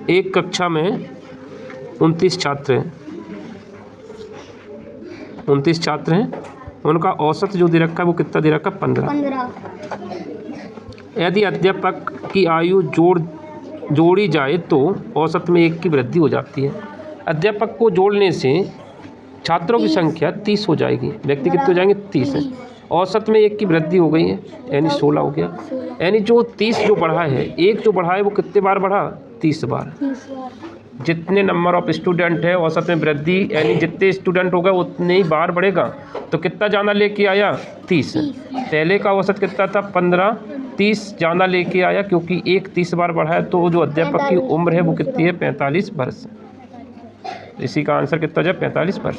एक कक्षा में 29 छात्र हैं, 29 छात्र हैं, उनका औसत जो दे रखा है वो कितना दे रखा है? 15। यदि अध्यापक की आयु जोड़ी जाए तो औसत में 1 की वृद्धि हो जाती है। अध्यापक को जोड़ने से छात्रों की संख्या 30 हो जाएगी। व्यक्ति कितने हो जाएंगे? 30 है। औसत में 1 की वृद्धि हो गई है, यानी 16 हो गया। यानी जो 30 जो बढ़ा है, एक जो बढ़ा है वो कितने बार बढ़ा? 30 बार। जितने नंबर ऑफ स्टूडेंट है औसत में वृद्धि, यानी जितने स्टूडेंट होगा उतने ही बार बढ़ेगा। तो कितना ज़्यादा लेके आया? 30। पहले का औसत कितना था? 15। 30 ज़्यादा लेके आया क्योंकि एक 30 बार बढ़ा है। तो जो अध्यापक की उम्र है वो कितनी है? 45 वर्ष। इसी का आंसर कितना जाए? 45 वर्ष।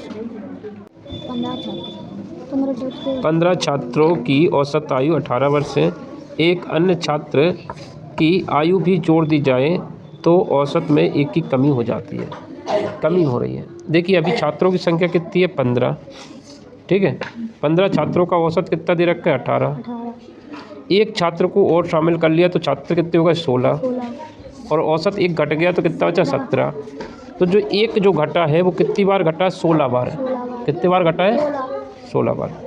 15 छात्रों की औसत आयु 18 वर्ष है। एक अन्य छात्र की आयु भी जोड़ दी जाए तो औसत में 1 की कमी हो जाती है, कमी हो रही है। देखिए अभी छात्रों की संख्या कितनी है? 15। ठीक है, 15 छात्रों का औसत कितना दे रखा है? 18। एक छात्र को और शामिल कर लिया तो छात्र कितने होगा? 16। और औसत 1 घट गया तो कितना बचा? 17। तो जो 1 जो घटा है वो कितनी बार घटा? 16 बार। कितने बार घटा है? 16 बार।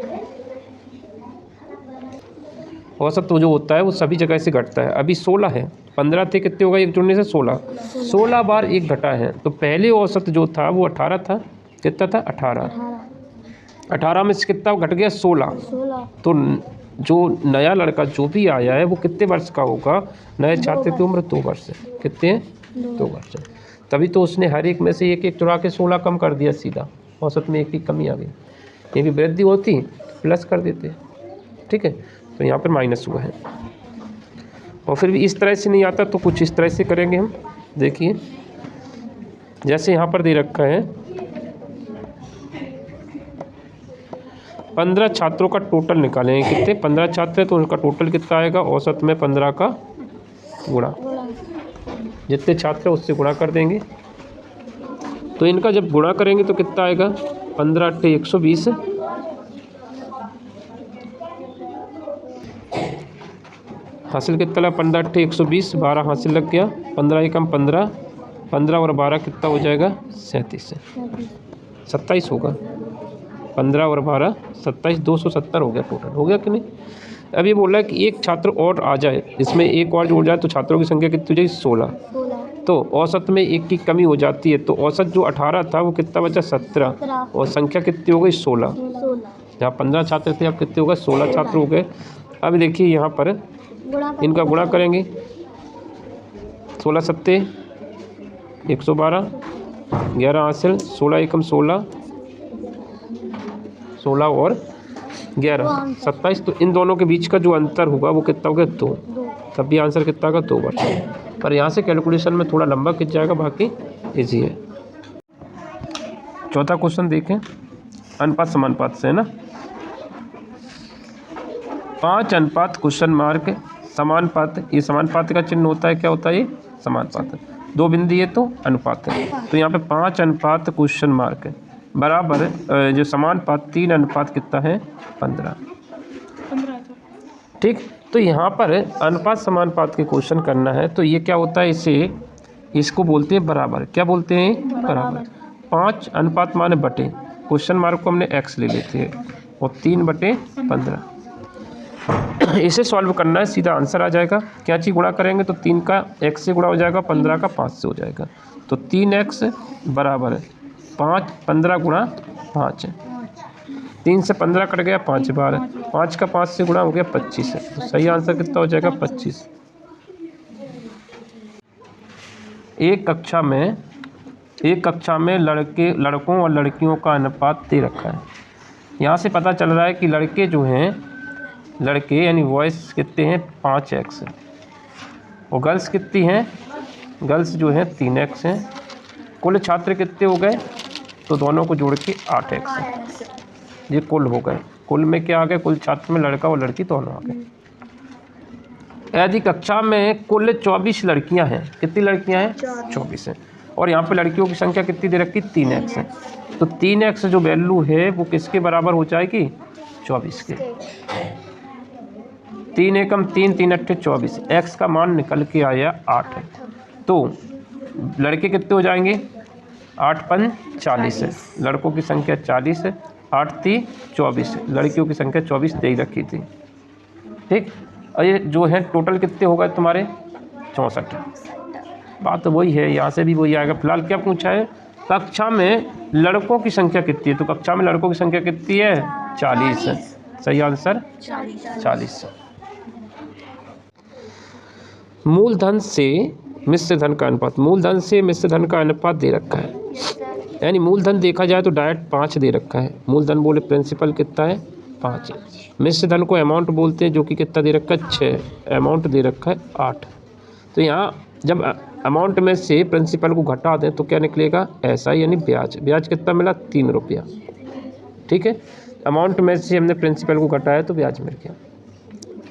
औसत तो जो होता है वो सभी जगह से घटता है। अभी 16 है, 15 थे, कितने होगा 1 जुड़ने से? 16। 16 बार 1 घटा है। तो पहले औसत जो था वो 18 था। कितना था? 18। 18 में से कितना घट गया? 16। तो जो नया लड़का जो भी आया है वो कितने वर्ष का होगा? नए छात्र की उम्र 2 वर्ष है। कितने हैं? 2 वर्ष। तभी तो उसने हर एक में से 1-1 चुरा के 16 कम कर दिया सीधा। औसत में 1 की कमी आ गई। ये भी वृद्धि होती प्लस कर देते। ठीक है, तो यहाँ पर माइनस हुआ है। और फिर भी इस तरह से नहीं आता तो कुछ इस तरह से करेंगे हम। देखिए जैसे यहाँ पर दे रखा है 15 छात्रों का टोटल निकालेंगे। कितने? 15 छात्र हैं तो उनका टोटल कितना आएगा? औसत में 15 का गुणा, जितने छात्र हैं उससे गुणा कर देंगे। तो इनका जब गुणा करेंगे तो कितना आएगा? 15 × 120 हासिल कितना लगा? 15 × 120, 12 हासिल लग गया। 15 एकम 15, 15 और 12 कितना हो जाएगा? 37 है, 27 होगा। 15 और 12 27, 270 हो गया टोटल। हो गया कि नहीं? अब ये बोल रहा है कि एक छात्र और आ जाए, इसमें एक और जुड़ जाए तो छात्रों की संख्या कितनी हो जाएगी? 16। तो औसत में 1 की कमी हो जाती है। तो औसत जो 18 था वो कितना बचा? 17। और संख्या कितनी हो गई? 16। जहाँ 15 छात्र थे अब कितने हो गए? 16 छात्र हो गए। अब देखिए यहाँ पर इनका गुणा करेंगे। 16 सत्ते 112, 11 हासिल, 16 एकम 16, 16 और 11 27। तो इन दोनों के बीच का जो अंतर होगा वो कितना होगा? 2। तब भी आंसर कितना का? 2 वर्ष। पर यहाँ से कैलकुलेशन में थोड़ा लंबा खिंच जाएगा, बाकी इजी है। चौथा क्वेश्चन देखें, अनुपात समानुपात से है ना। 5 अनुपात क्वेश्चन मार्क समानुपात। ये समानुपात का चिन्ह होता है, क्या होता है ये? समानुपात। 2 बिंदु है तो अनुपात है। तो यहाँ पे 5 अनुपात क्वेश्चन मार्क बराबर जो समानुपात 3 अनुपात कितना है? 15। ठीक, तो यहाँ पर अनुपात समानुपात के क्वेश्चन करना है तो ये क्या होता है? इसको बोलते हैं बराबर। क्या बोलते हैं? बराबर। 5 अनुपात माने बटे, क्वेश्चन मार्क को हमने x ले लेते हैं, और 3/15। इसे सॉल्व करना है, सीधा आंसर आ जाएगा। क्या चीज़ गुणा करेंगे तो 3 का x से गुणा हो जाएगा, 15 का 5 से हो जाएगा। तो 3x बराबर 5, 15 गुणा 5 है। 3 से 15 कट गया, 5 बार। 5 का 5 से गुणा हो गया 25 है। तो सही आंसर कितना हो जाएगा? 25। एक कक्षा में लड़कों और लड़कियों का अनुपात दे रखा है। यहाँ से पता चल रहा है कि लड़के जो हैं, लड़के यानी बॉयज़ कितने हैं? 5x और गर्ल्स कितनी हैं? गर्ल्स जो हैं 3x हैं। कुल छात्र कितने हो गए? तो दोनों को जोड़ के 8x है। ये कुल हो गए। कुल में क्या आ गए? कुल छात्र में लड़का और लड़की दोनों आ गए। यदि कक्षा में कुल 24 लड़कियां हैं, कितनी लड़कियां हैं? 24 हैं। और यहाँ पे लड़कियों की संख्या कितनी दे रखी? 3x है। तो 3x जो वैल्यू है वो किसके बराबर हो जाएगी? 24 के। 3 एकम 3, 3 अट्ठे 24। x का मान निकल के आया 8 है। तो लड़के कितने हो जाएंगे, 8 पन 40 है, लड़कों की संख्या 40 है, 8 × 24 है, लड़कियों की संख्या 24 दे ही रखी थी। ठीक, और ये जो है टोटल कितने हो गए तुम्हारे 64। बात तो वही है, यहाँ से भी वही आएगा। फिलहाल क्या पूछा है, कक्षा में लड़कों की संख्या कितनी है, तो कक्षा में लड़कों की संख्या कितनी है, 40 है। सही आंसर 40। मूलधन से मिश्र धन का अनुपात, मूलधन से मिश्र धन का अनुपात दे रखा है, यानी मूलधन देखा जाए तो डायरेक्ट 5 दे रखा है। मूलधन बोले प्रिंसिपल कितना है, 5 है। मिश्र धन को अमाउंट बोलते हैं, जो कि कितना दे रखा है, 6, अमाउंट दे रखा है 8। तो यहाँ जब अमाउंट में से प्रिंसिपल को घटा दें तो क्या निकलेगा, ऐसा यानी ब्याज। ब्याज कितना मिला, 3 रुपया। ठीक है, अमाउंट में से हमने प्रिंसिपल को घटाया तो ब्याज मिल गया।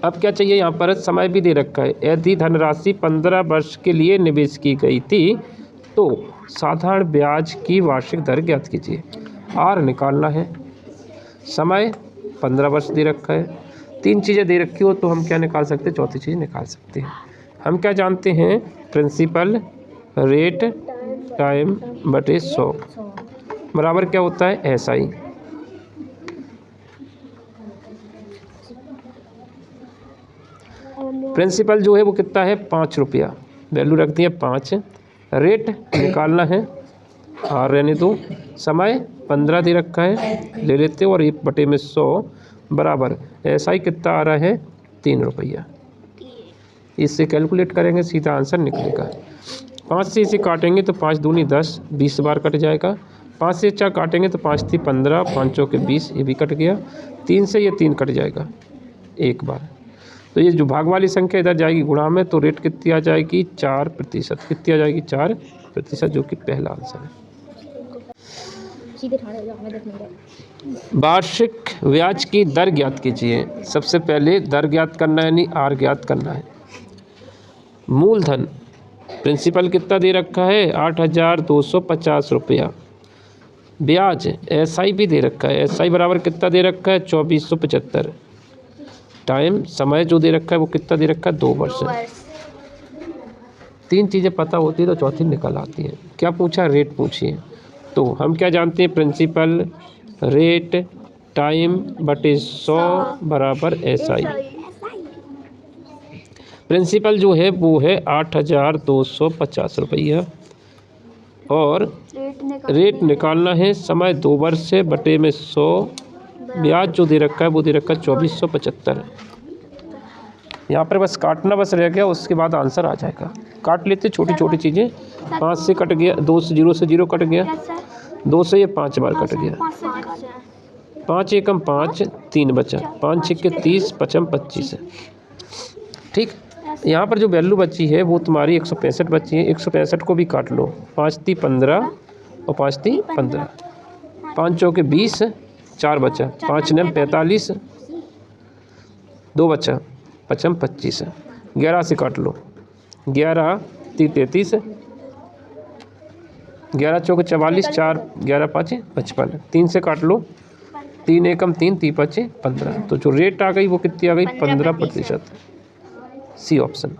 अब क्या चाहिए, यहाँ पर समय भी दे रखा है। यदि धनराशि 15 वर्ष के लिए निवेश की गई थी तो साधारण ब्याज की वार्षिक दर ज्ञात कीजिए। आर निकालना है, समय 15 वर्ष दे रखा है, 3 चीज़ें दे रखी हो तो हम क्या निकाल सकते हैं, चौथी चीज़ निकाल सकते हैं। हम क्या जानते हैं, प्रिंसिपल रेट टाइम बटे 100 बराबर क्या होता है, SI। प्रिंसिपल जो है वो कितना है, 5 रुपया, वैल्यू रख दिया 5। रेट निकालना है, और रहने दो। समय 15 दे रखा है, ले लेते हो, और 1/100 बराबर SI कितना आ रहा है, 3 रुपया। इससे कैलकुलेट करेंगे, सीधा आंसर निकलेगा। 5 से इसे काटेंगे तो 5 दूनी 10, 20 बार कट जाएगा। 5 से 4 काटेंगे तो 5 × 15, 5 चौके 20, ये भी कट गया। 3 से ये 3 कट जाएगा एक बार। तो ये जो भाग वाली संख्या इधर जाएगी गुणा में, तो रेट कितनी आ जाएगी, 4%। कितनी आ जाएगी, 4%, जो कि पहला आंसर है। वार्षिक ब्याज की दर ज्ञात कीजिए। सबसे पहले दर ज्ञात करना है, यानी आर ज्ञात करना है। मूलधन प्रिंसिपल कितना दे रखा है, 8,250 रुपया। ब्याज SI भी दे रखा है, SI बराबर कितना दे रखा है, 2475। टाइम समय जो दे रखा है वो कितना दे रखा है, 2 वर्ष। 3 चीज़ें पता होती है तो चौथी निकल आती है। क्या पूछा, रेट पूछिए। तो हम क्या जानते हैं, प्रिंसिपल रेट टाइम बटे 100 बराबर SI। प्रिंसिपल जो है वो है 8,250 रुपया, और रेट निकालना है, समय 2 वर्ष है, बटे में 100। ब्याज जो दे रखा है वो दे रखा है 2475। यहाँ पर बस काटना बस रह गया, उसके बाद आंसर आ जाएगा। काट लेते छोटी छोटी चीज़ें। 5 से कट गया, 2 से 0 कट गया, 2 से ये 5 बार कट गया। 5 एकम 5, 3 बचा, 5 छक्के 30, 5 25 है। ठीक, यहाँ पर जो वैल्यू बची है वो तुम्हारी 165 बची है। 165 को भी काट लो, 5 × 3 15 और 5 × 3 15, 5 चौके 20, 4 बचा, 5 9 45, 2 बचा, 5 25 है। 11 से काट लो, 11 × 3 33, 11 चौके 44, 4 11 5 55। 3 से काट लो, 3 एकम 3, 3 5 15। तो जो रेट आ गई वो कितनी आ गई, 15%। C option.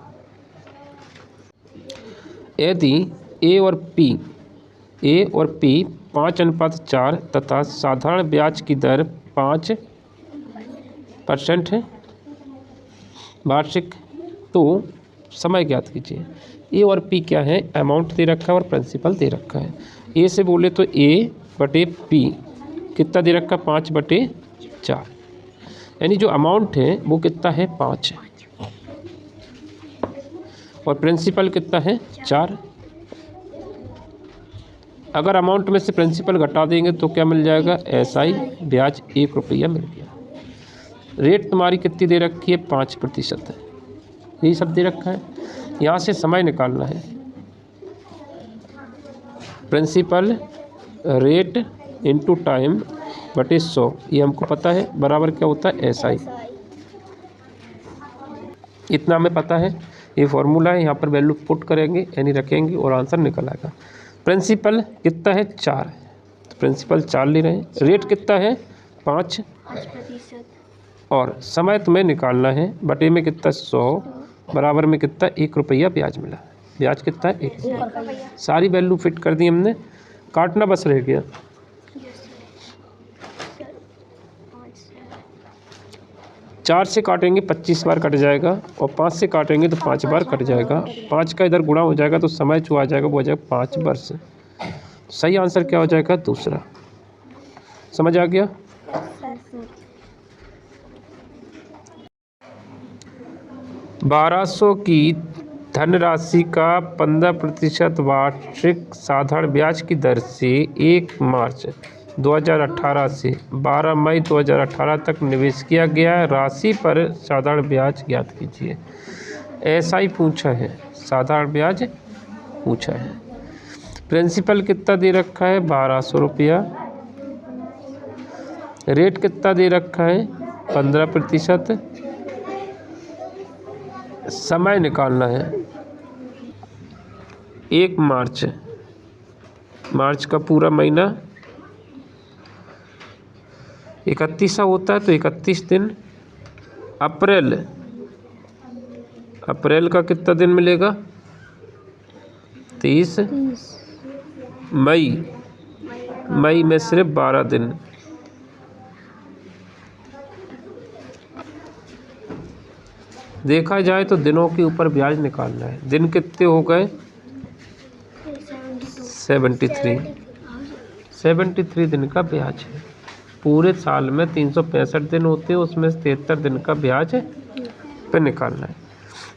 यदि ए और पी 5:4 तथा साधारण ब्याज की दर 5% है वार्षिक, तो समय ज्ञात कीजिए। ए और पी क्या है, अमाउंट दे रखा है और प्रिंसिपल दे रखा है। ए से बोले तो A/P कितना दे रखा है, 5/4, यानी जो अमाउंट है वो कितना है, 5 है, और प्रिंसिपल कितना है, 4। अगर अमाउंट में से प्रिंसिपल घटा देंगे तो क्या मिल जाएगा, SI ब्याज 1 रुपया मिल गया। रेट तुम्हारी कितनी दे रखी है, 5% है, यही सब दे रखा है। यहाँ से समय निकालना है, प्रिंसिपल रेट इंटू टाइम बटे 100, ये हमको पता है, बराबर क्या होता है, SI। इतना हमें पता है, ये फॉर्मूला है। यहाँ पर वैल्यू पुट करेंगे यानी रखेंगे और आंसर निकल आएगा। प्रिंसिपल कितना है, 4, तो प्रिंसिपल 4 ले रहे हैं। रेट कितना है, 5%, और समय तुम्हें निकालना है, बटे में कितना, 100 बराबर में कितना, 1 रुपया ब्याज मिला। ब्याज कितना है 1। सारी वैल्यू फिट कर दी हमने, काटना बस रह गया। 4 से काटेंगे 25 बार कट जाएगा, और 5 से काटेंगे तो 5 बार कट जाएगा। 5 का इधर गुणा हो जाएगा तो समय जो आ जाएगा वो आ जाएगा 5 वर्ष। सही आंसर क्या हो जाएगा? दूसरा। समझ आ गया? 1200 की धनराशि का 15% वार्षिक साधारण ब्याज की दर से 1 मार्च 2018 से 12 मई 2018 तक निवेश किया गया राशि पर साधारण ब्याज ज्ञात कीजिए। ऐसा ही पूछा है, साधारण ब्याज पूछा है। प्रिंसिपल कितना दे रखा है? 1200 रुपया। रेट कितना दे रखा है? 15%। समय निकालना है 1 मार्च, मार्च का पूरा महीना 31 होता है तो 31 दिन। अप्रैल का कितना दिन मिलेगा? 30। मई में सिर्फ 12 दिन। देखा जाए तो दिनों के ऊपर ब्याज निकालना है। दिन कितने हो गए? 73 दिन का ब्याज है। पूरे साल में 365 दिन होते हैं, उसमें से 73 दिन का ब्याज पे निकालना है।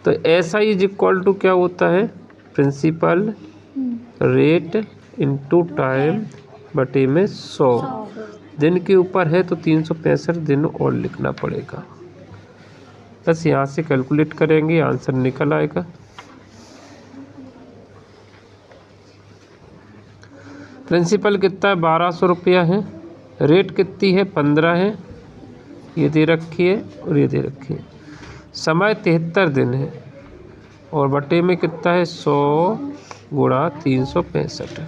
तो ऐसा ही इक्वल टू क्या होता है? प्रिंसिपल रेट इनटू टाइम बटे में 100। दिन के ऊपर है तो 365 दिन और लिखना पड़ेगा। बस यहाँ से कैलकुलेट करेंगे, आंसर निकल आएगा। प्रिंसिपल कितना है? 1200 रुपया है। रेट कितनी है? 15 है। ये दे रखी है और ये दे रखी है। समय 73 दिन है और बटे में कितना है? 100 गुणा 365।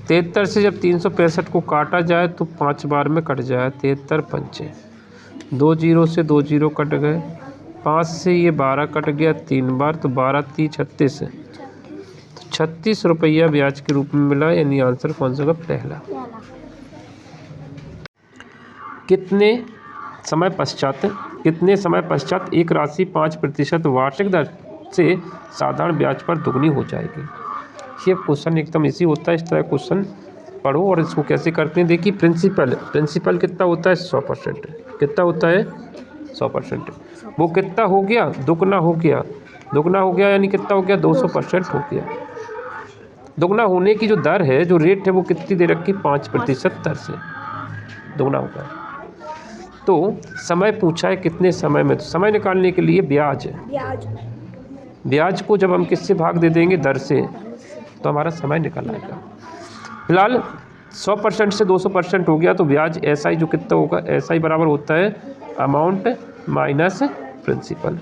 73 से जब 365 को काटा जाए तो 5 बार में कट जाए। 73 पंचे 2 जीरो से 2 जीरो कट गए। 5 से ये 12 कट गया 3 बार, तो 12 3 36 है। तो 36 रुपया ब्याज के रूप में मिला, यानी आंसर कौन सा होगा? पहला। कितने समय पश्चात एक राशि 5% वार्षिक दर से साधारण ब्याज पर दुगनी हो जाएगी? ये क्वेश्चन एकदम इजी होता है। इस तरह क्वेश्चन पढ़ो और इसको कैसे करते हैं। देखिए प्रिंसिपल कितना होता है? 100%। कितना होता है? 100%। वो कितना हो गया? दुगना हो गया यानी कितना हो गया? 200% हो गया। दुगना होने की जो दर है, जो रेट है, वो कितनी दे रखी? 5% दर से दुगना होगा। तो समय पूछा है कितने समय में, तो समय निकालने के लिए ब्याज को जब हम किससे भाग दे देंगे? दर से, तो हमारा समय निकल आएगा। फिलहाल 100% से 200% हो गया तो ब्याज SI जो कितना होगा? SI बराबर होता है अमाउंट माइनस प्रिंसिपल।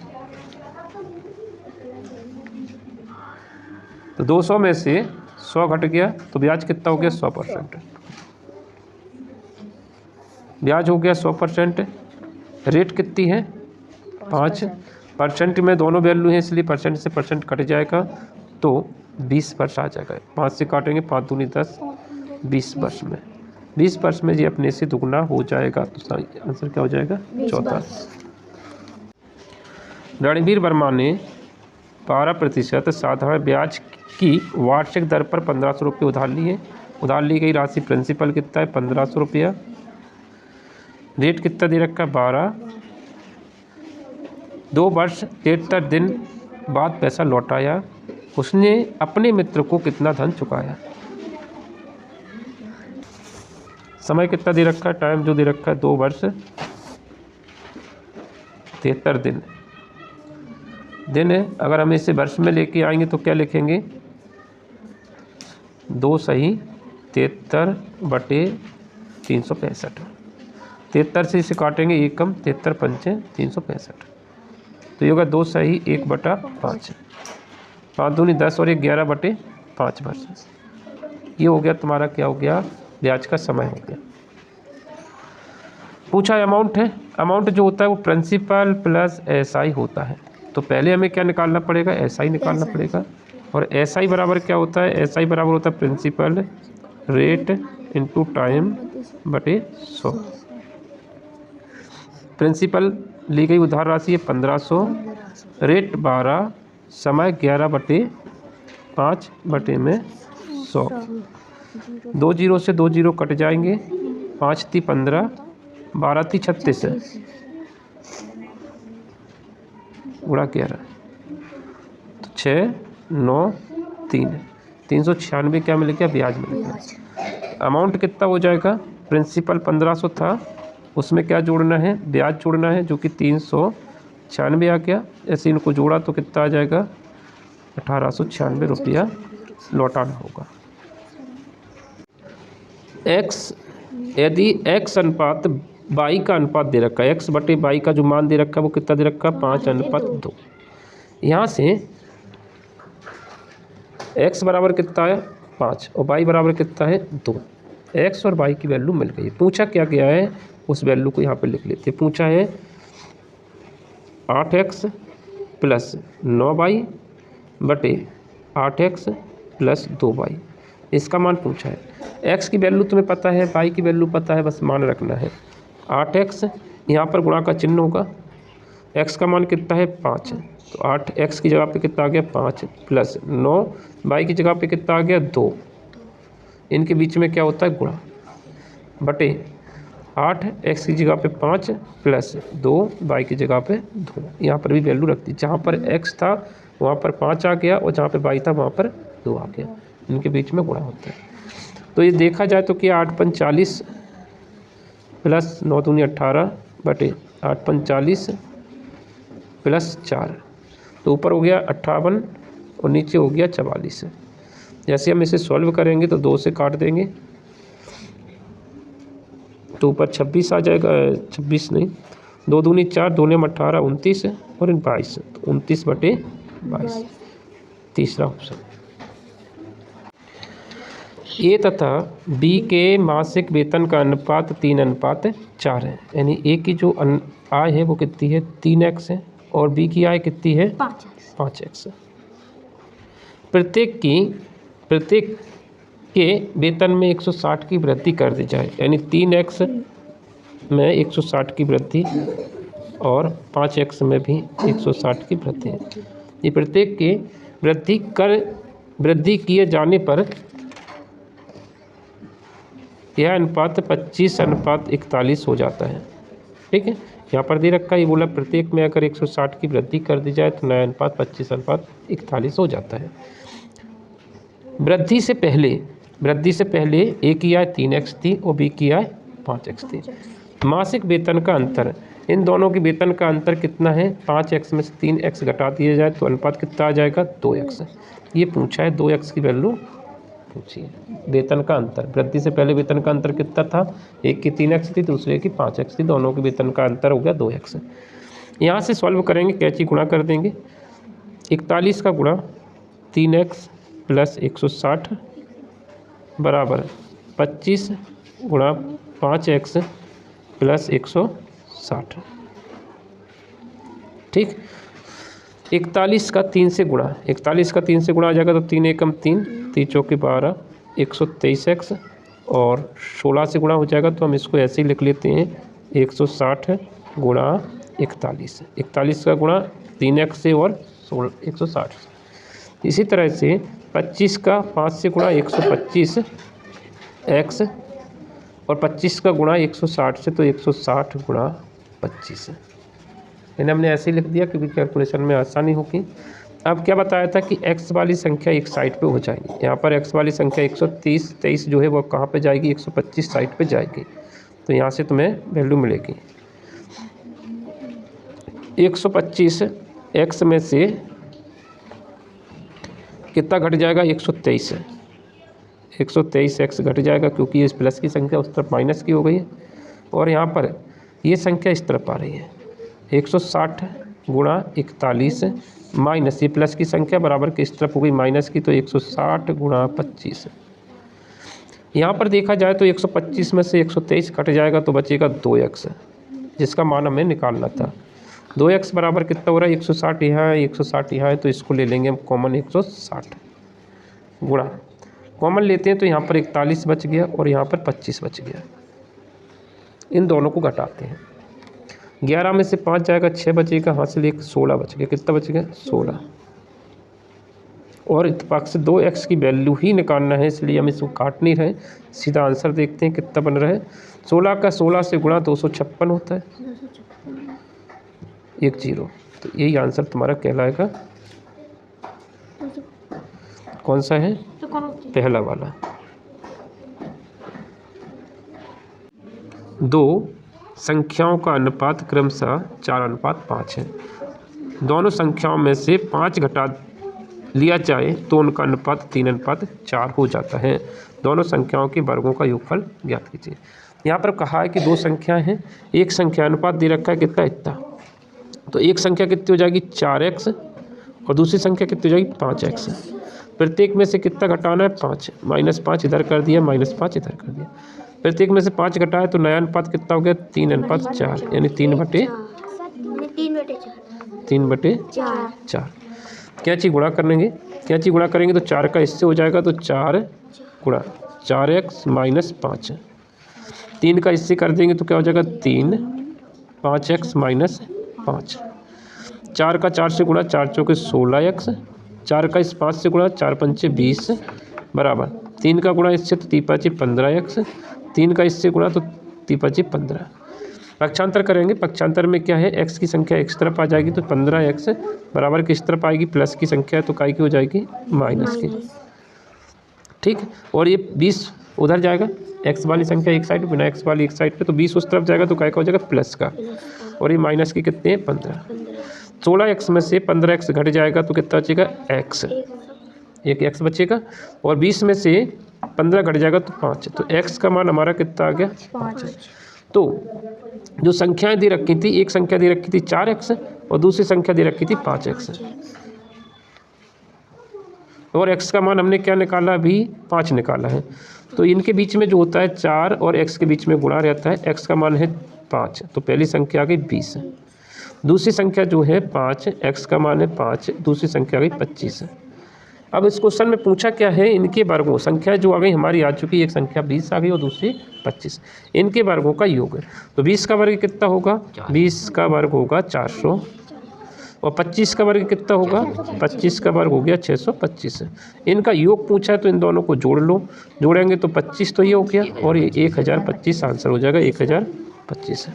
तो 200 में से 100 घट गया तो ब्याज कितना हो गया? 100%। ब्याज हो गया 100%। रेट कितनी है? 5%। में दोनों वैल्यू हैं इसलिए परसेंट से परसेंट कट जाएगा तो 20 वर्ष आ जाएगा। 5 से काटेंगे 5 दूनी 10, 20 वर्ष में। 20 वर्ष में ये अपने से दुगना हो जाएगा, तो आंसर क्या हो जाएगा? 14। रणबीर वर्मा ने 12% साधारण ब्याज की वार्षिक दर पर 1500 रुपये उधार लिए। उधार ली गई राशि प्रिंसिपल कितना है? 1500 रुपया। रेट कितना दे रखा है? 12। 2 वर्ष 73 दिन बाद पैसा लौटाया। उसने अपने मित्र को कितना धन चुकाया? समय कितना दे रखा है? टाइम जो दे रखा है 2 वर्ष 73 दिन है। अगर हम इसे वर्ष में लेके आएंगे तो क्या लिखेंगे? 2 सही 73 बटे 365। 73 से इसे काटेंगे 1 कम, 73 पंचे 365। तो ये होगा 2 सही 1/5। 5 दूनी 10 और 11 बटे 5 वर्ष। ये हो गया तुम्हारा, क्या हो गया? ब्याज का समय हो गया। पूछा अमाउंट है। अमाउंट जो होता है वो प्रिंसिपल प्लस SI होता है। तो पहले हमें क्या निकालना पड़ेगा, SI निकालना पड़ेगा। और SI बराबर क्या होता है, SI बराबर होता है प्रिंसिपल रेट इंटू टाइम बटे 100। प्रिंसिपल ली गई उधार राशि है 1500, रेट 12, समय 11/5 बटे में 100। 2 जीरो से 2 जीरो कट जाएंगे, 5 × 15, 12 × 36 गुणा 11, तो 6, 9, 3, 396 क्या मिल गया, ब्याज मिल गया। अमाउंट कितना हो जाएगा, प्रिंसिपल 1500 था, उसमें क्या जोड़ना है, ब्याज जोड़ना है, जो कि 396 आ गया। ऐसे इनको जोड़ा तो कितना आ जाएगा, 1896 रुपया लौटाना होगा। x, यदि x अनुपात y का अनुपात दे रखा है, x बटे y का जो मान दे रखा है वो कितना दे रखा है, 5:2। यहाँ से x बराबर कितना है 5 और y बराबर कितना है 2। x और y की वैल्यू मिल गई। पूछा क्या गया है, उस वैल्यू को यहाँ पे लिख लेते हैं। पूछा है 8x + 9y बटे 8x + 2y, इसका मान पूछा है। x की वैल्यू तुम्हें पता है, y की वैल्यू पता है, बस मान रखना है। 8x यहाँ पर गुणा का चिन्ह होगा, x का मान कितना है 5, तो 8x की जगह पे कितना आ गया 5 + 9, y की जगह पे कितना आ गया 2, इनके बीच में क्या होता है गुणा, बटे 8x की जगह पे 5 + 2, y की जगह पे 2। यहाँ पर भी वैल्यू रख दी, जहाँ पर x था वहाँ पर 5 आ गया और जहाँ पे y था वहाँ पर 2 आ गया, इनके बीच में गुणा होता है। तो ये देखा जाए तो कि 8 × 5 = 40 + 9 दूनी 18 बटे 8 × 5 = 40 + 4, तो ऊपर हो गया 58 और नीचे हो गया 44। जैसे हम इसे सॉल्व करेंगे तो 2 से काट देंगे तो ऊपर 26 आ जाएगा, 26 नहीं, 2 दूनी 4, 2 × 18 29 और 22, तो 29 बटे 22 तीसरा ऑप्शन। ए तथा बी के मासिक वेतन का अनुपात 3:4 है, यानी ए की जो आय है वो कितनी है 3x है और बी की आय कितनी है 5x। प्रत्येक के वेतन में 160 की वृद्धि कर दी जाए, यानी 3x में 160 की वृद्धि और 5x में भी 160 की वृद्धि है। ये प्रत्येक के वृद्धि किए जाने पर यह अनुपात 25:41 हो जाता है। ठीक है, यहाँ पर दे रखा है, ये बोला प्रत्येक में अगर 160 की वृद्धि कर दी जाए तो नया अनुपात 25:41 हो जाता है। वृद्धि से पहले ए की आय 3x थी और बी की आय 5x थी। मासिक वेतन का अंतर, इन दोनों के वेतन का अंतर कितना है, 5x में से 3x घटा दिया जाए तो अनुपात कितना आ जाएगा 2x। ये पूछा है, 2x की वैल्यू पूछी है। वेतन का अंतर, वृद्धि से पहले वेतन का अंतर कितना था, एक की 3x थी दूसरे की 5x थी, दोनों के वेतन का अंतर हो गया 2x। यहाँ से सॉल्व करेंगे, कैची गुणा कर देंगे, 41 का गुणा 3x + 160 बराबर 25 गुणा 5x + 160। ठीक, 41 का 3 से गुणा, 41 का 3 से गुणा आ जाएगा तो 3 एकम 3, 3 चौके 12, 123x और 16 से गुणा हो जाएगा तो हम इसको ऐसे ही लिख लेते हैं 160 गुणा 41। 41 का गुणा 3x से और 160 से। इसी तरह से 25 का 5 से गुणा 125x और 25 का गुणा 160 से तो 160 गुणा 25। इन्हें हमने ऐसे ही लिख दिया क्योंकि कैलकुलेशन में आसानी होगी। अब क्या बताया था कि x वाली संख्या एक साइड पे हो जाएगी, यहाँ पर x वाली संख्या 123 जो है वो कहाँ पे जाएगी, 125 साइड पे जाएगी, तो यहाँ से तुम्हें वैल्यू मिलेगी 125। x में से कितना घट जाएगा 123, 123x घट जाएगा क्योंकि इस प्लस की संख्या उस तरफ माइनस की हो गई है और यहाँ पर ये संख्या इस तरफ आ रही है 160 गुणा 41 माइनस ये प्लस की संख्या बराबर के इस तरफ हो गई माइनस की, तो 160 गुणा 25। यहाँ पर देखा जाए तो 125 में से 123 कट जाएगा तो बचेगा 2x, जिसका मान हमें निकालना था। 2x बराबर कितना हो रहा है 160, यहाँ 160 यहाँ है, तो इसको ले लेंगे हम कॉमन 160 गुणा, कॉमन लेते हैं तो यहाँ पर 41 बच गया और यहाँ पर 25 बच गया। इन दोनों को घटाते हैं, 11 में से 5 जाएगा 6 बचेगा, हासिल 1 16 बच गया। कितना बच गया 16। और इत्तेफाक से 2x की वैल्यू ही निकालना है, इसलिए हम इसको काट नहीं रहे, सीधा आंसर देखते हैं कितना बन रहा है। 16 का 16 से गुणा 256 होता है, 10, तो यही आंसर तुम्हारा कहलाएगा। कौन सा है? पहला वाला। 2 संख्याओं का अनुपात क्रमशः 4:5 है। दोनों संख्याओं में से 5 घटा लिया जाए तो उनका अनुपात 3:4 हो जाता है। दोनों संख्याओं के वर्गों का योगफल ज्ञात कीजिए। यहाँ पर कहा है कि 2 संख्याएं हैं, एक संख्या अनुपात दे रखा है कितना, इतना, तो एक संख्या कितनी हो जाएगी 4x और दूसरी संख्या कितनी हो जाएगी 5x। प्रत्येक में से कितना घटाना है 5, -5 इधर कर दिया, -5 इधर कर दिया। प्रत्येक में से 5 घटाए तो नया अनुपात कितना हो गया 3:4, यानी 3/4। क्या चीज़ गुणा करेंगे, क्या चीज़ गुणा करेंगे तो 4 का इससे हो जाएगा, तो 4 गुणा 4x - 5, 3 का इससे कर देंगे तो क्या हो जाएगा 3, 5x - 5, 4 का 4 से गुणा 4 चौके 16x, 4 का इस 5 से गुणा 4 पंचे 20 बराबर 3 का गुणा इससे तो 3 5 15x, 3 का इससे गुणा तो 3 5 15। पक्षांतर करेंगे, पक्षांतर में क्या है x की संख्या x तरफ आ जाएगी तो 15x बराबर किस तरफ आएगी, प्लस की संख्या तो काय की हो जाएगी माइनस की। ठीक, और ये 20 उधर जाएगा, x वाली संख्या एक साइड, बिना x वाली एक साइड पे, तो 20 उस तरफ जाएगा तो काय का हो जाएगा प्लस का, और ये माइनस की कितने हैं 15। 16x में से 15x घट जाएगा तो कितना बचेगा x, एक x बचेगा, और 20 में से 15 घट जाएगा तो 5, तो x का मान हमारा कितना आ गया 5। तो जो संख्याएं दे रखी थी, एक संख्या दे रखी थी 4x और दूसरी संख्या दे रखी थी 5x, और x का मान हमने क्या निकाला, अभी 5 निकाला है। तो इनके बीच में जो होता है 4 और x के बीच में गुणा रहता है, x का मान है 5, तो पहली संख्या आ गई 20, दूसरी संख्या जो है 5, x का मान है 5, दूसरी संख्या आ गई 25। अब इस क्वेश्चन में पूछा क्या है, इनके वर्गों, संख्या जो आ गई हमारी आ चुकी, एक संख्या 20 आ गई और दूसरी 25, इनके वर्गों का योग है। तो 20 का वर्ग कितना होगा, 20 का वर्ग होगा 400, और 25 का वर्ग कितना होगा, 25 का वर्ग हो गया 625। इनका योग पूछा है तो इन दोनों को जोड़ लो, जोड़ेंगे तो 25 तो ये हो गया, और ये 1025 आंसर हो जाएगा 1025।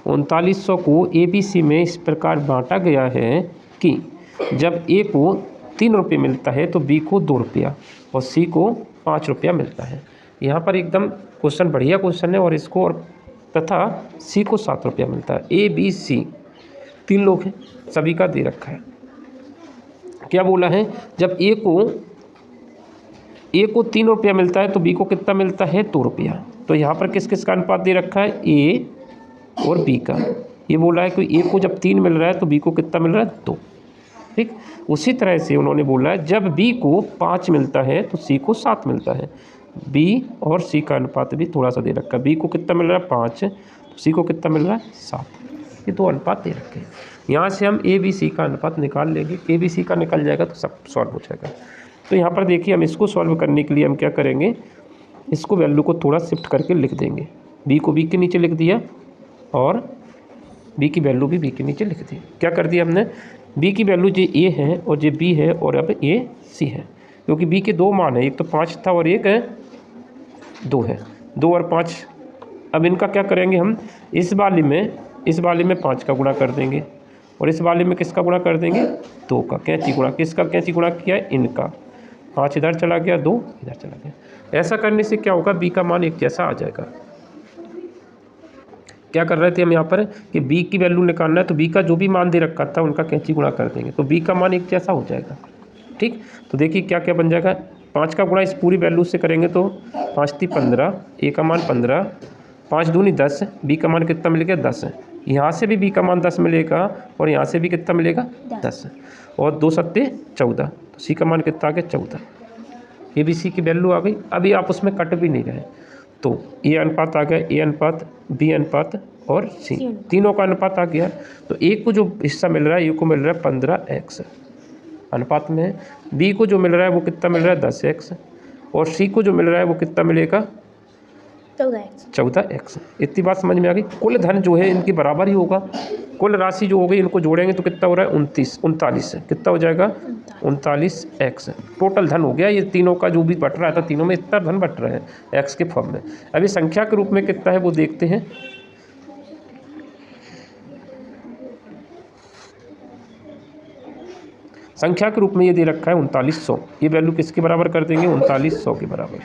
3900 को ABC में इस प्रकार बांटा गया है कि जब A को 3 रुपये मिलता है तो B को 2 रुपया और C को 5 रुपया मिलता है। यहाँ पर एकदम क्वेश्चन बढ़िया क्वेश्चन है, और इसको और तथा C को 7 रुपया मिलता है। A B C 3 लोग हैं, सभी का दे रखा है। क्या बोला है, जब A को 3 रुपया मिलता है तो B को कितना मिलता है 2 रुपया। तो यहाँ पर किस किस का अनुपात दे रखा है, A और B का। ये बोला है कि A को जब 3 मिल रहा है तो B को कितना मिल रहा है 2। ठीक, उसी तरह से उन्होंने बोला है जब B को 5 मिलता है तो C को 7 मिलता है। B और C का अनुपात भी थोड़ा सा दे रखा है, B को कितना मिल रहा है 5, तो C को कितना मिल रहा है 7, ये 2 अनुपात दे रखे हैं। यहाँ से हम ABC का अनुपात निकाल लेंगे, ABC का निकल जाएगा तो सब सॉल्व हो जाएगा। तो यहाँ पर देखिए, हम इसको सॉल्व करने के लिए हम क्या करेंगे, इसको वैल्यू को थोड़ा शिफ्ट करके लिख देंगे। B को B के नीचे लिख दिया और B की वैल्यू भी B के नीचे लिख दी। क्या कर दिया हमने, B की वैल्यू जो A है और जो B है, और अब A C है, क्योंकि B के 2 मान है, एक तो 5 था और एक है 2 है, 2 और 5। अब इनका क्या करेंगे हम, इस वाले में 5 का गुणा कर देंगे और इस वाले में किसका गुणा कर देंगे 2 का। कैंची गुणा, किसका कैंची गुणा किया है, इनका। 5 इधर चला गया, 2 इधर चला गया। ऐसा करने से क्या होगा, B का मान एक जैसा आ जाएगा। क्या कर रहे थे हम यहाँ पर कि B की वैल्यू निकालना है, तो B का जो भी मान दे रखा था उनका कैंची गुणा कर देंगे तो B का मान एक जैसा हो जाएगा। ठीक, तो देखिए क्या क्या बन जाएगा, 5 का गुणा इस पूरी वैल्यू से करेंगे तो 5 × 3 = 15, A का मान 15, 5 दूनी 10, B का मान कितना मिलेगा 10। यहाँ से भी B का मान 10 मिलेगा और यहाँ से भी कितना मिलेगा 10, और 2 × 7 = 14, तो C का मान कितना आ गया 14। ये भी C की वैल्यू आ गई। अभी आप उसमें कट भी नहीं रहे, तो A अनुपात आ गया A अनुपात B अनुपात और सी, तीनों का अनुपात आ गया। तो ए को जो हिस्सा मिल रहा है, ए को मिल रहा है 15x अनुपात में, बी को जो मिल रहा है वो कितना मिल रहा है 10x, और सी को जो मिल रहा है वो कितना मिलेगा 14x। इतनी बात समझ में आ गई। कुल धन जो है इनकी बराबर ही होगा, कुल राशि जो हो गई इनको जोड़ेंगे तो कितना हो रहा है 39, कितना हो जाएगा 39x। टोटल धन हो गया ये तीनों का, जो भी बट रहा था तीनों में इतना धन बट रहा है x के फॉर्म में। अभी संख्या के रूप में कितना है वो देखते हैं। संख्या के रूप में ये दे रखा है 3900, ये वैल्यू किसके बराबर कर देंगे 3900 के बराबर।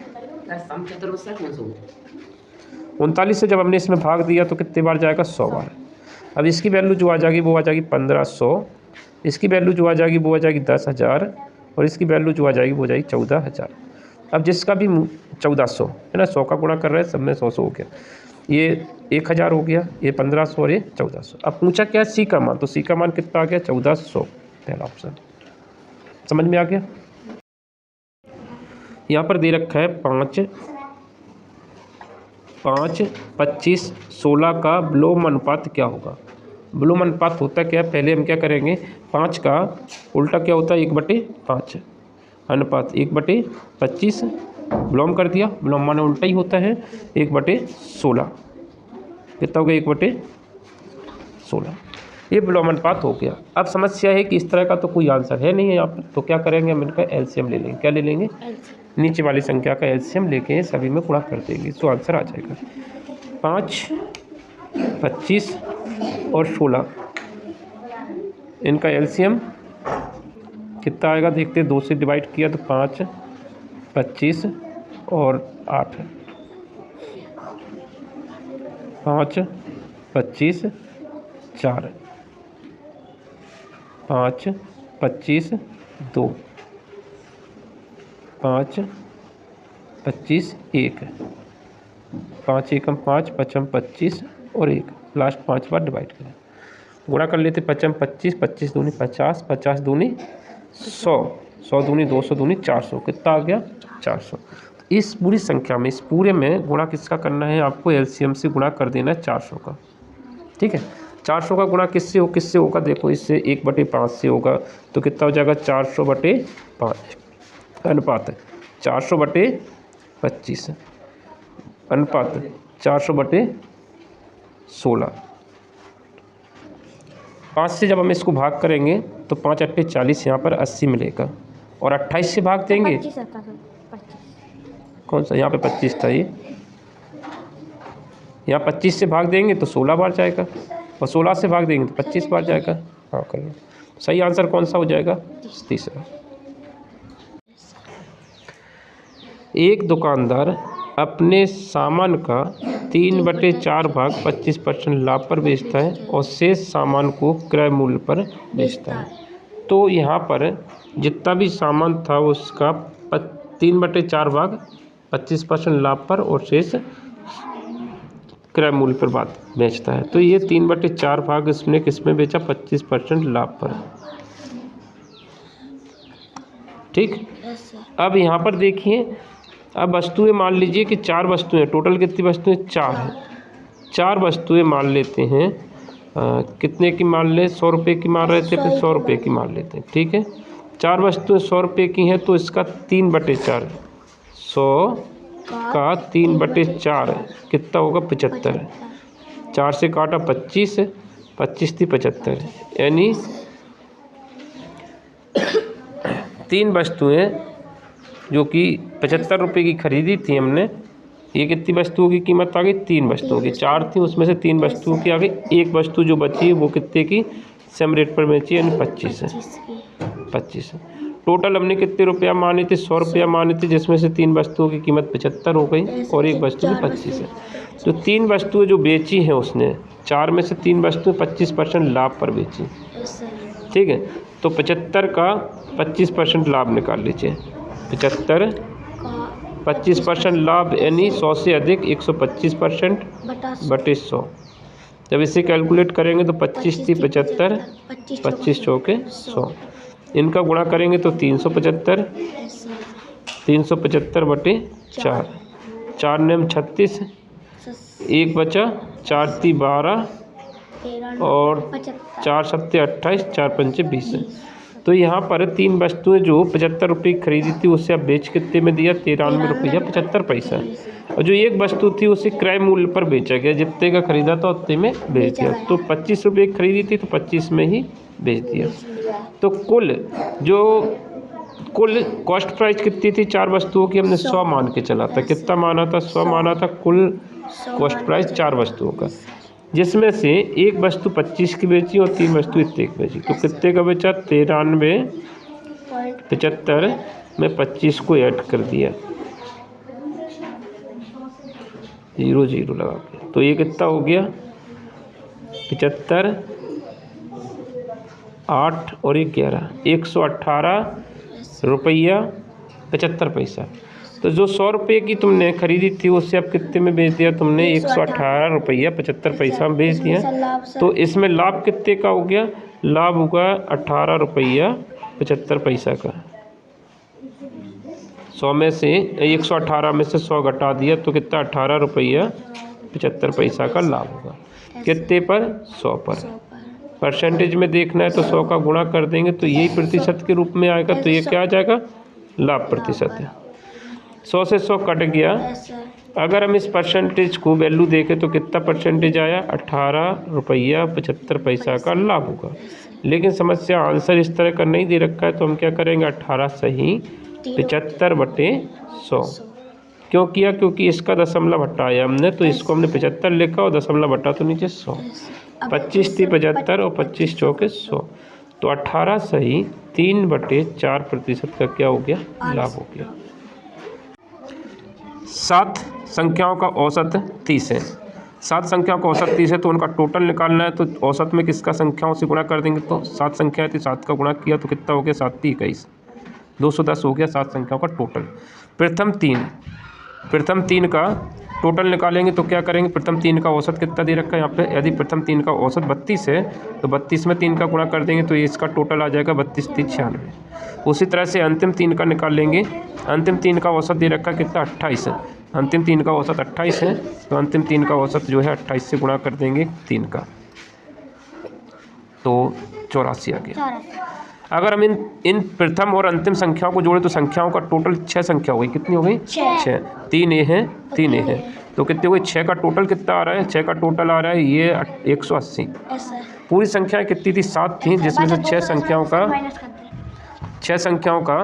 39 से जब हमने इसमें भाग दिया तो कितने बार जाएगा 100 बार। अब इसकी वैल्यू जो आ जाएगी वो आ जाएगी 1500, इसकी वैल्यू जो आ जाएगी वो आ जाएगी 10,000, और इसकी वैल्यू जो आ जाएगी वो हो जाएगी 14,000। अब जिसका भी 1400 है ना, 100 का गुणा कर रहे हैं, सब में 100 हो गया, ये 1000 हो गया, ये 1500 और ये 1400। अब पूछा क्या सी का मान, तो सी का मान कितना आ गया 1400, पहला ऑप्शन। समझ में आ गया। यहाँ पर दे रखा है 5, 25, 16 का विलोम अनुपात क्या होगा। विलोम अनुपात होता क्या है, पहले हम क्या करेंगे, 5 का उल्टा क्या होता है 1/5 अनुपात 1/25, विलोम कर दिया, विलोम माने उल्टा ही होता है 1/16, कितना हो गया 1/16, ये विलोम अनुपात हो गया। अब समस्या है कि इस तरह का तो कोई आंसर है नहीं है यहाँ पर, तो क्या करेंगे हम इनका एलसीएम ले लेंगे। क्या ले लेंगे, नीचे वाली संख्या का एलसीएम लेके सभी में गुणा कर देंगे तो आंसर आ जाएगा 5, 25 और 16, इनका एलसीएम कितना आएगा देखते हैं। 2 से डिवाइड किया तो 5, 25 और 8, 5, 25, 4, 5, 25, 2, 5, 25, 1, 5 एकम 5, 5 25 और 1, लास्ट 5 बार डिवाइड करें, गुणा कर लेते 5 25, 25 दूनी 50, 50 दूनी 100, 100 दूनी 200 दूनी 400, कितना आ गया 400। इस पूरी संख्या में, इस पूरे में गुणा किसका करना है आपको, एलसीएम से गुणा कर देना है 400 का। ठीक है, 400 का गुणा किससे होगा, देखो इससे 1/5 से होगा, तो कितना हो जाएगा 400/5 अनुपात 400/25 अनुपात 400/16। 5 से जब हम इसको भाग करेंगे तो 5 अट्ठे 40, यहाँ पर 80 मिलेगा, और 28 से भाग देंगे, 25 कौन सा यहाँ पे 25 था, ये यहाँ 25 से भाग देंगे तो 16 बार जाएगा, और 16 से भाग देंगे तो 25 बार जाएगा। हाँ कर लो, सही आंसर कौन सा हो जाएगा, तीसरा। एक दुकानदार अपने सामान का 3/4 भाग 25% लाभ पर बेचता है और शेष सामान को क्रय मूल्य पर बेचता है। तो यहाँ पर जितना भी सामान था उसका 3/4 भाग 25% लाभ पर और शेष क्रय मूल्य पर बात बेचता है। तो ये 3/4 भाग इसने किसमें बेचा, 25% लाभ पर। ठीक, अब यहाँ पर देखिए, अब वस्तुएं मान लीजिए कि 4 वस्तुएं, टोटल कितनी वस्तुएं 4 हैं, 4 वस्तुएं मान लेते हैं, कितने की मान ले, 100 रुपये की मान रहे थे, फिर 100 रुपये की मान लेते हैं। ठीक है, 4 वस्तुएं 100 रुपये की हैं, तो इसका 3/4, 100 का 3/4 कितना होगा 75, 4 से काटा 25, 25 थी 75, यानी 3 वस्तुएं जो कि 75 रुपये की खरीदी थी हमने, ये कितनी वस्तुओं की कीमत आ गई, 3 वस्तुओं की, 4 थी उसमें से 3 वस्तुओं की आ गई, एक वस्तु जो बची है वो कितने की सेम रेट पर बेची, यानी 25। टोटल हमने कितने रुपया माने थे, 100 रुपया माने थे, जिसमें से 3 वस्तुओं की कीमत 75 हो गई और एक वस्तु की 25 है। तो 3 वस्तुएं जो बेची हैं उसने, 4 में से 3 वस्तुएं 25% लाभ पर बेची। ठीक है, तो 75 का 25% लाभ निकाल लीजिए, 75 25% लाभ यानी 100 से अधिक 125% बटे 100। जब इसे कैलकुलेट करेंगे तो 25 थी 75, 25 चौके 100, इनका गुणा करेंगे तो 375, 375 बटे 4, 4 9 36, 1 बचा, 4 × 12 और 4 × 7 28, 4 × 5 20 है। तो यहाँ पर 3 वस्तुएं जो 75 रुपये की खरीदी थी उससे आप बेच कितने में दिया? 93 रुपया 75 पैसा। और जो एक वस्तु थी उसे क्रय मूल्य पर बेचा गया, जितने का खरीदा था उतने में बेच दिया। तो 25 रुपये की खरीदी थी तो 25 में ही बेच दिया। तो कुल कॉस्ट प्राइस कितनी थी? 4 वस्तुओं की हमने 100 मान के चला था। कितना माना था? 100 माना था कुल कॉस्ट प्राइस 4 वस्तुओं का, जिसमें से एक वस्तु 25 की बेची और 3 वस्तु इतने की बेची। तो कितने का बेचा? 93 75 में 25 को ऐड कर दिया, 0 0 लगा के। तो ये कितना हो गया? 75 8 और 11 118 रुपया 75 पैसा। तो जो 100 रुपये की तुमने खरीदी थी उससे अब कितने में बेच दिया तुमने? 118 रुपया 75 पैसा में बेच दिया। तो इसमें लाभ कितने का हो गया? लाभ होगा 18 रुपया 75 पैसा का। 100 में से 118 में से 100 घटा दिया तो कितना? 18 रुपया 75 पैसा का लाभ होगा। कितने पर? 100 पर। परसेंटेज में देखना है तो 100 का गुणा कर देंगे तो यही प्रतिशत के रूप में आएगा। तो ये क्या आ जाएगा? लाभ प्रतिशत है। 100 से 100 कट गया। अगर हम इस परसेंटेज को वैल्यू देखें तो कितना परसेंटेज आया? 18 रुपया 75 पैसा का लाभ होगा। लेकिन समस्या आंसर इस तरह का नहीं दे रखा है तो हम क्या करेंगे? 18 सही 75/100 क्यों किया? क्योंकि इसका दशमलव हटाया हमने तो इसको हमने 75 लिखा और दशमलव हटा तो नीचे 100। 25 थी 75 और 25 चौके 100। तो 18 सही 3/4% का क्या हो गया? लाभ हो गया। 7 संख्याओं का औसत 30 है। 7 संख्याओं का औसत 30 है तो उनका टोटल निकालना है। तो औसत में किसका संख्याओं से गुणा कर देंगे? तो 7 संख्याएं थी, 7 का गुणा किया तो कितना हो गया? 7 × 21 210 हो गया 7 संख्याओं का टोटल। प्रथम 3 का टोटल निकालेंगे तो क्या करेंगे? प्रथम 3 का औसत कितना दे रखा है यहाँ पे? यदि प्रथम 3 का औसत 32 है तो 32 में 3 का गुणा कर देंगे तो ये इसका टोटल आ जाएगा 32 × 3 = 96। उसी तरह से अंतिम 3 का निकाल लेंगे। अंतिम 3 का औसत दे रखा है कितना? 28 है। अंतिम 3 का औसत 28 है तो अंतिम 3 का औसत जो है 28 से गुणा कर देंगे 3 का तो 84 आ गया। अगर हम इन प्रथम और अंतिम संख्याओं को जोड़े तो संख्याओं का टोटल 6 संख्या हो गई। कितनी हो गई? 6। 3 ए हैं 3 ए हैं तो कितने हो गए? 6 का टोटल कितना आ रहा है? 6 का टोटल आ रहा है ये 180। पूरी संख्याएं कितनी थी? 7 थी, जिसमें से 6 संख्याओं का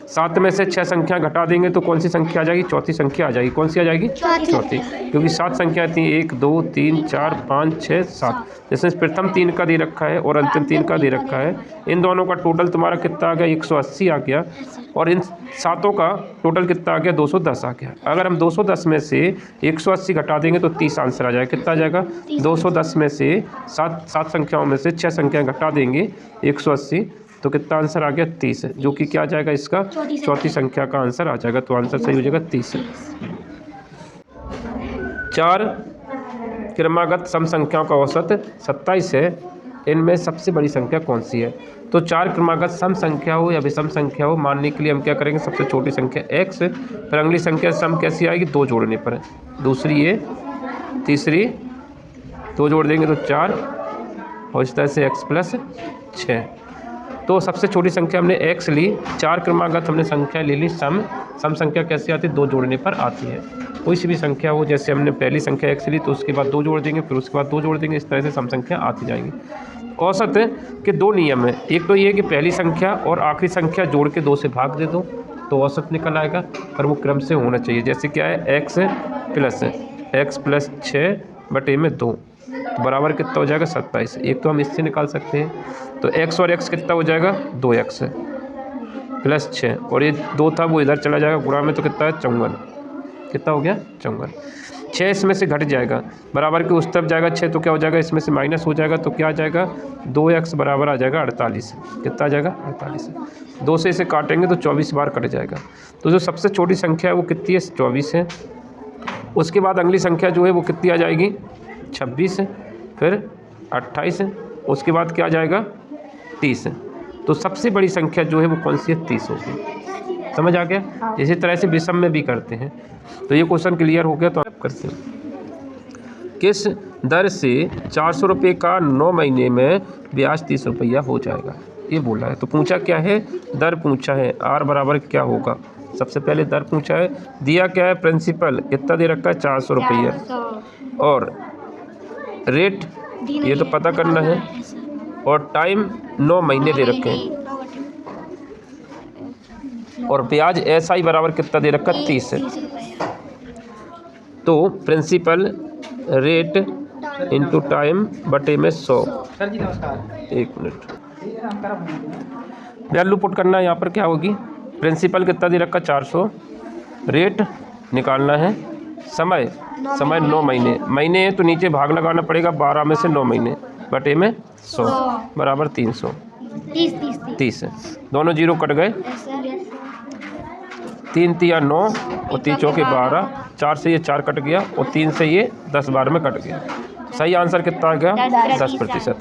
7 में से 6 संख्या घटा देंगे तो कौन सी संख्या आ जाएगी? चौथी संख्या आ जाएगी। कौन सी आ जाएगी? चौथी। क्योंकि 7 संख्या थी 1 2 3 4 5 6 7, जिसमें प्रथम 3 का दे रखा है और अंतिम 3 का दे रखा है। इन दोनों का टोटल तुम्हारा कितना आ गया? 180 आ गया। और इन 7 का टोटल कितना आ गया? 210 आ गया। अगर हम 210 में से 180 घटा देंगे तो 30 आंसर आ जाएगा। कितना आ जाएगा? 210 में से 7 संख्याओं में से 6 संख्याएँ घटा देंगे 180 तो कितना आंसर आ गया? 30 है, जो कि क्या आ जाएगा? इसका चौथी संख्या का आंसर आ जाएगा। तो आंसर सही हो जाएगा 30 है। 4 क्रमागत सम संख्याओं का औसत 27 है। इनमें सबसे बड़ी संख्या कौन सी है? तो 4 क्रमागत सम संख्या हो या विषम संख्या हो मानने के लिए हम क्या करेंगे? सबसे छोटी संख्या x, फिर अगली संख्या सम कैसी आएगी? 2 जोड़ने पर, दूसरी ये, तीसरी 2 जोड़ देंगे तो 4 और इस तरह से x + 6। तो सबसे छोटी संख्या हमने x ली। 4 क्रमागत हमने संख्या ले ली सम संख्या कैसे आती है? 2 जोड़ने पर आती है। कोई सी भी संख्या हो, जैसे हमने पहली संख्या x ली तो उसके बाद 2 जोड़ देंगे, फिर उसके बाद 2 जोड़ देंगे, इस तरह से सम संख्या आती जाएंगी। औसत के 2 नियम है। एक तो ये कि पहली संख्या और आखिरी संख्या जोड़ के 2 से भाग दे दो तो औसत निकल आएगा, पर वो क्रम से होना चाहिए। जैसे क्या है? x + 6/2 तो बराबर कितना हो जाएगा? 27। एक तो हम इससे निकाल सकते हैं। तो x और x कितना हो जाएगा? 2x + 6 और ये 2 था वो इधर चला जाएगा गुणा में तो कितना है? 54। कितना हो गया? 54। 6 इसमें से घट जाएगा, बराबर के उस तरफ जाएगा 6 तो क्या हो जाएगा? इसमें से माइनस हो जाएगा तो क्या आ जाएगा? 2x बराबर आ जाएगा 48। कितना आ जाएगा? 48। 2 से इसे काटेंगे तो 24 बार कट जाएगा। तो जो सबसे छोटी संख्या है वो कितनी है? 24 है। उसके बाद अगली संख्या जो है वो कितनी आ जाएगी? 26 है, फिर 28 है, उसके बाद क्या आ जाएगा? 30 है। तो सबसे बड़ी संख्या जो है वो कौन सी है? 30 होगी। समझ आ गया? इसी तरह से विषम में भी करते हैं। तो ये क्वेश्चन क्लियर हो गया तो आप करते हैं। किस दर से 400 रुपये का 9 महीने में ब्याज 30 रुपया हो जाएगा, ये बोला है। तो पूछा क्या है, दर पूछा है, आर बराबर क्या होगा। सबसे पहले दर पूछा है, दिया क्या है, प्रिंसिपल कितना दे रखा है 400 रुपया, और रेट ये तो पता करना है, और टाइम 9 महीने दे रखे हैं, और ब्याज ऐसा ही बराबर कितना दे रखा है 30 है। तो प्रिंसिपल रेट इंटू टाइम बटे में 100। सर जी नमस्कार। एक मिनट, वैल्यू पुट करना है यहाँ पर, क्या होगी, प्रिंसिपल कितना दे रखा 400, रेट निकालना है, समय 9 महीने, महीने है तो नीचे भाग लगाना पड़ेगा, 12 में से 9 महीने बटे में 100 बराबर 300, 30 है। दोनों जीरो कट गए, 3 तिया 9 और 3 चौके 12, 4 से ये 4 कट गया और 3 से ये 10 12 में कट गया। सही आंसर कितना आ गया, 10%।